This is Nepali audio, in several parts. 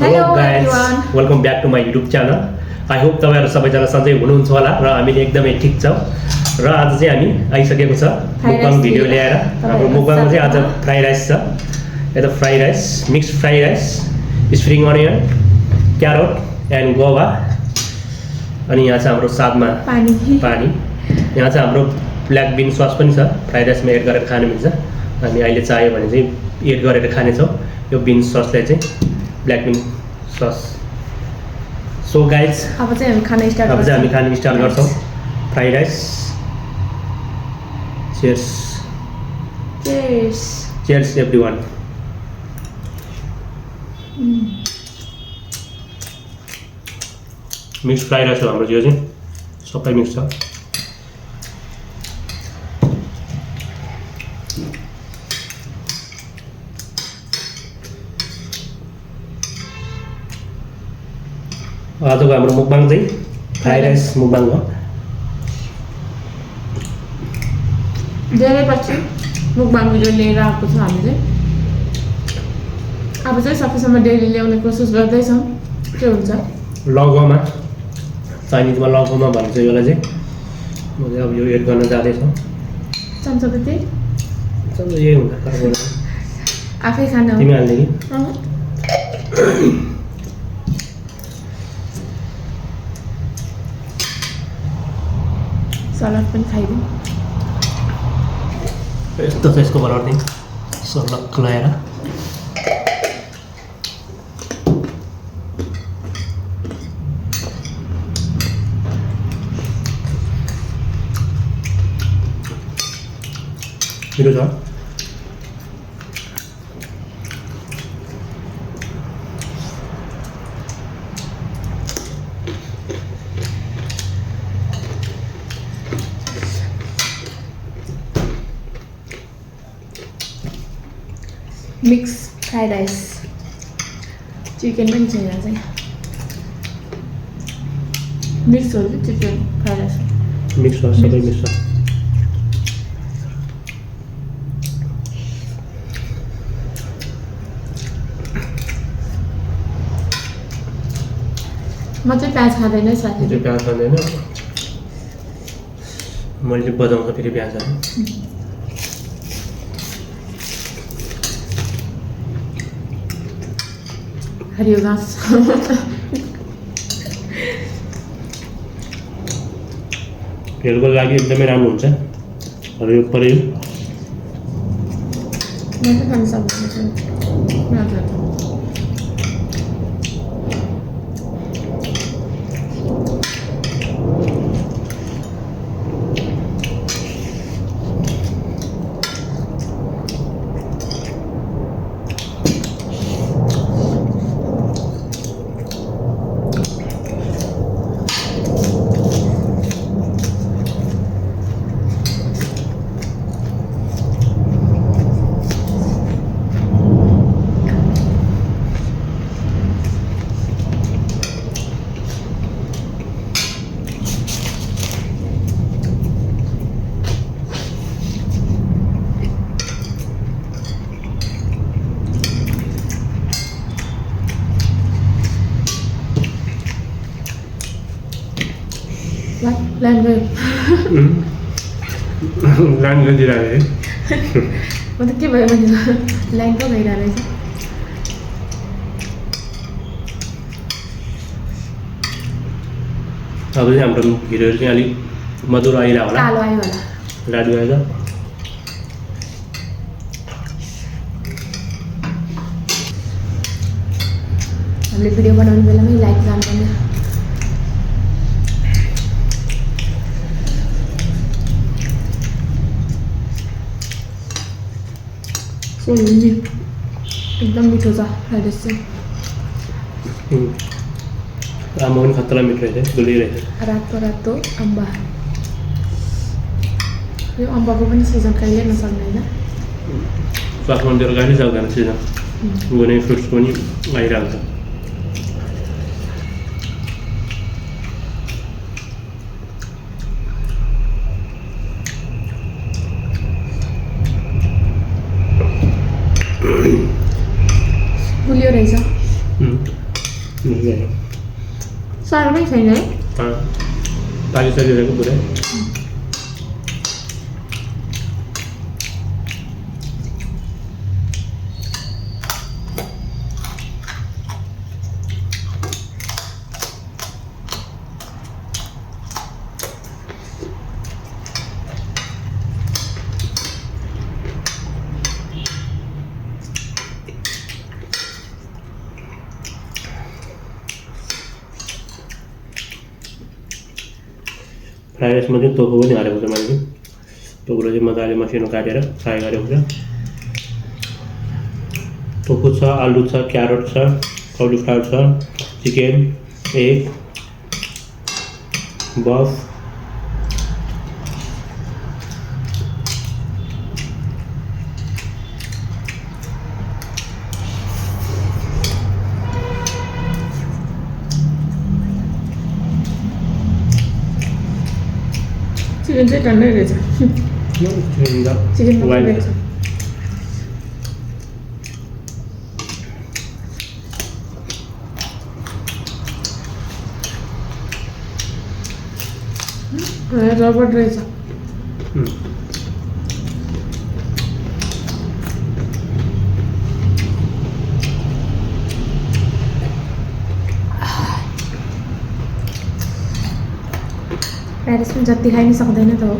Hello guys, welcome back to my YouTube channel. I hope तपाईँहरू सबैजना सधैँ हुनुहुन्छ होला र हामीले एकदमै ठिक छौँ। र आज चाहिँ हामी आइसकेको छ मुकबाङ भिडियो ल्याएर। हाम्रो मुकबाङमा चाहिँ आज फ्राई राइस छ। यता fry rice, mix fry rice, spring onion, carrot and Goa. अनि यहाँ चाहिँ हाम्रो साथमा पानी। यहाँ चाहिँ हाम्रो ब्ल्याक बिन सस पनि छ, फ्राई राइसमा एड गरेर खानु मिल्छ। हामी अहिले चाहियो भने चाहिँ एड गरेर खानेछौँ यो बिन ससलाई चाहिँ, ब्ल्याक बिन सस। सो गाइज, अब चाहिँ हामी खाना स्टार्ट गर्छौँ fry rice. Chairs chairs chairs everyone. Mix fry rice हो हाम्रो यो चाहिँ, सबै मिक्स छ। आजको हाम्रो मुकबाङ चाहिँ फ्राई राइस मुकबाङ हो। धेरै पछि मुकबाङ भिडियो लिएर आएको छ हामी चाहिँ। अब चाहिँ सकेसम्म डेली ल्याउने कोसिस गर्दैछौँ, के हुन्छ। लगोमा, चाइनिजमा लगोमा भन्छ यसलाई चाहिँ। म चाहिँ अब यो एड गर्न जाँदैछौँ। चम्चा त्यति यही हुन्छ, आफै खाना तिमी हाल्ने कि? सलाद पनि खाइदिउँ। यस्तो छ यसको कलर चाहिँ, सलक्क लगाएर। मिठो छ। मिक्स फ्राई राइस, चिकन पनि छ यहाँ चाहिँ। मिक्स हो कि चिकन फ्राई राइस? मिक्स हो, सबै मिक्स छ। म चाहिँ प्याज खाँदैन साथी। त्यो प्याज खाँदैन, मैले चाहिँ बजाउँछ फेरि प्याजहरू। हरियो घाँस हेल्थको लागि एकदमै राम्रो हुन्छ हरियो परियो। म चाहिँ खान सक्दैन। ल्यान्ड गयो। ल्यान्ड गरिदिरहेको है। म त के भयो भने ल्यान्ड पो गइरहेको रहेछ। अब चाहिँ हाम्रो भिडियोहरू चाहिँ अलिक मधुरो आइरहेको होला, कालो आयो होला, लाडु आएछ। हामीले भिडियो बनाउने बेलामै लाइक जान्दैन। एकदम मिठो छ फ्राइड राइस चाहिँ। आमा पनि खतरा मिठो रहेछ, डुलिरहेछ। रातो रातो अम्बा, यो अम्बाको पनि सिजन कहिले नसक्ने होइन। काठमाडौँतिर कहिले सक्दैन सिजन, कुनै फ्रुट्सको पनि आइरहेको छ। गुलियो रहेछ। Iya. Sarap sa inyo? Pagi saja aku boleh. Fry राइसमा चाहिँ टोफू पनि हालेको छ मैले टोफूलाई चाहिँ मजाले मसिनो काटेर फ्राई गरेको छ टोफू छ आलु छ क्यारोट छ कलिफ्लावर छ चिकन एग बफ चिकन चाहिँ टन्नै रहेछ चिकन वाइट रहेछ रबर्ट रहेछ प्यारिस पनि जति खाइ नि सक्दैन त हो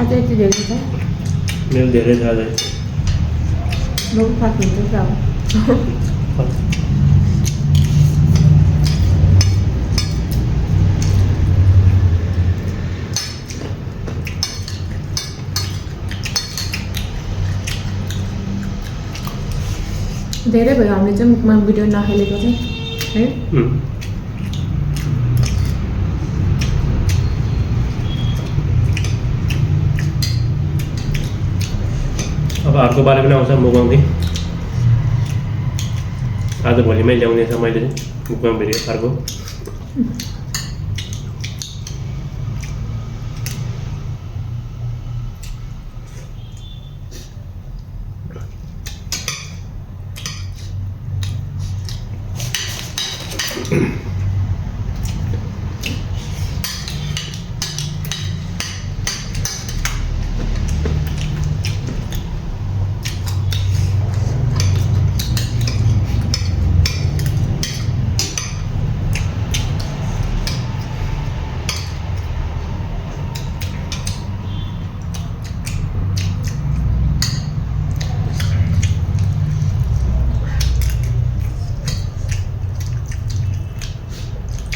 अझै यति धेरै छ मेरो धेरै छ अझै म पनि फाट्नुहुन्छ त हो धेरै भयो हामीले चाहिँ मुखमा भिडियो नखेलेको चाहिँ है अब अर्को बारे पनि आउँछ मुगाउँदै आज भोलिमै ल्याउनेछ मैले चाहिँ मुगाउँ भिडियो अर्को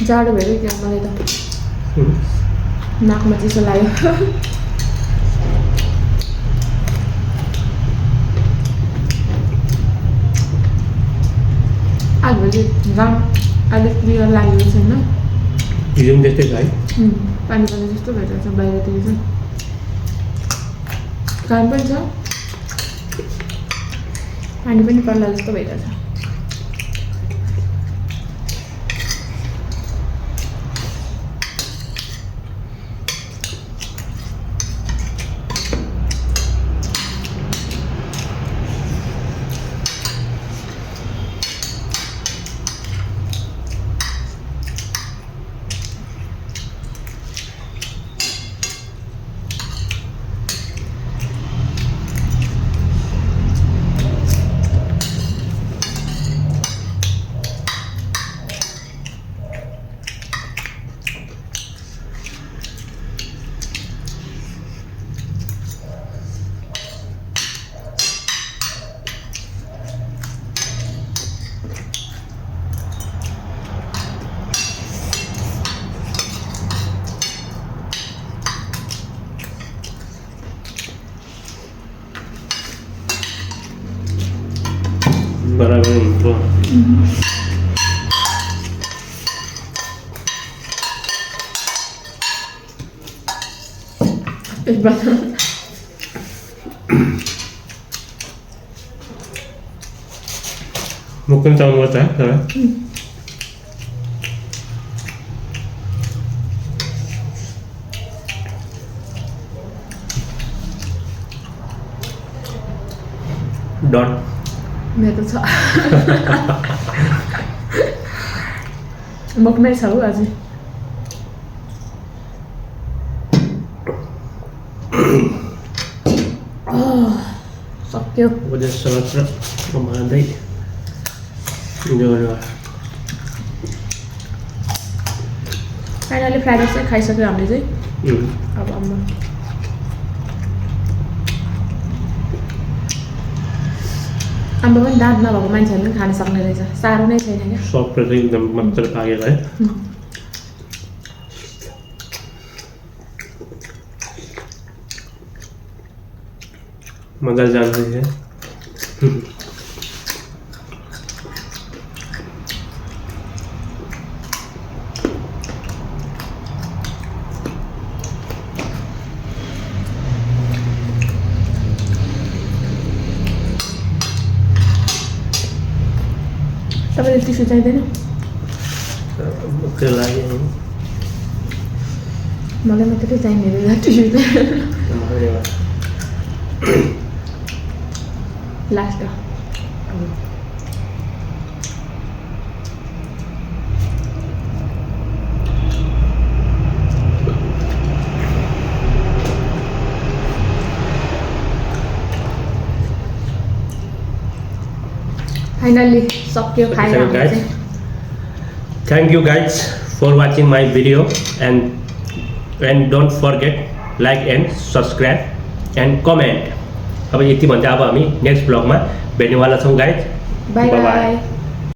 जाडो भयो क्या मलाई त नाकमा चिसो लाग्यो आज भोलि घाम अलिक क्लियर लागेको छैन हिजो पनि त्यस्तै छ है पानी पर्ने जस्तो भइरहेको छ बाहिरतिर चाहिँ घाम पनि छ पानी पनि पर्ला जस्तो भइरहेछ बराबर हुन्छ एक बार मुख पनि चाउनुपर्छ है तर डट मेरो त छ मुखमै छ हौ अझै सक्यो उद्या सलाद र टमादै यो फाइनली फ्राइड राइस चाहिँ खाइसक्यो हामीले चाहिँ अब आम्मा आम्बा पनि दाँत नभएको मान्छेहरूले पनि खान सक्ने रहेछ साह्रो नै छैन क्या सफ्ट चाहिँ एकदम मजाले पाकेको है मजाले जान्छ है तपाईँले टिस्यु चाहिँदैन त्यो लागि मलाई मात्रै चाहिने रहेछ टिस्यु चाहिँ लास्ट फाइनली सक्यो खाएर हामीले चाहिँ Thank you guys for watching my video and don't forget like and subscribe and comment. अब यति भन्दै अब हामी नेक्स्ट ब्लगमा भेट्नेवाला छौँ गाइज बाई बाई